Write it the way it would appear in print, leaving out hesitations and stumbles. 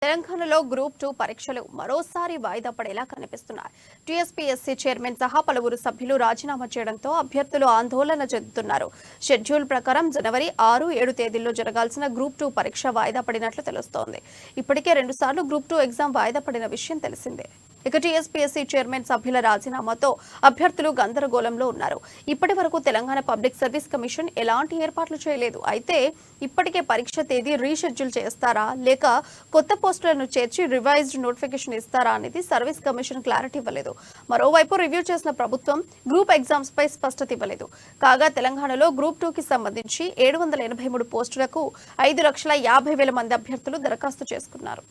తెలంగాణలో గ్రూప్ 2 పరీక్షలు మరోసారి వాయిదా పడేలా కనిపిస్తున్నాయి. టీఎస్పీఎస్సీ చైర్మన్ సహా పలువురు సభ్యులు రాజీనామా చేయడంతో అభ్యర్థులు ఆందోళన చెందుతున్నారు. షెడ్యూల్ ప్రకారం జనవరి 6, 7 తేదీల్లో జరగాల్సిన గ్రూప్ 2 పరీక్ష వాయిదా పడినట్లు తెలుస్తోంది. ఇప్పటికే 2 సార్లు గ్రూప్ 2 ఎగ్జామ్ వాయిదా పడిన విషయం తెలిసిందే. ఇక టీఎస్పీఎస్సీ చైర్మన్ సభ్యుల రాజీనామాతో అభ్యర్థులు గందరగోళంలో ఉన్నారు. ఇప్పటి వరకు తెలంగాణ పబ్లిక్ సర్వీస్ కమిషన్ ఎలాంటి ఏర్పాట్లు చేయలేదు. అయితే ఇప్పటికే పరీక్ష తేదీ రీషెడ్యూల్ చేస్తారా లేక కొత్త పోస్టులను చేర్చి రివైజ్డ్ నోటిఫికేషన్ ఇస్తారా అనేది సర్వీస్ కమిషన్ క్లారిటీ ఇవ్వలేదు. మరోవైపు రివ్యూ చేసిన ప్రభుత్వం గ్రూప్ ఎగ్జామ్స్ పై స్పష్టత ఇవ్వలేదు. కాగా తెలంగాణలో గ్రూప్ 2 కి సంబంధించి 783 పోస్టులకు 5,50,000 మంది అభ్యర్థులు దరఖాస్తు చేసుకున్నారు.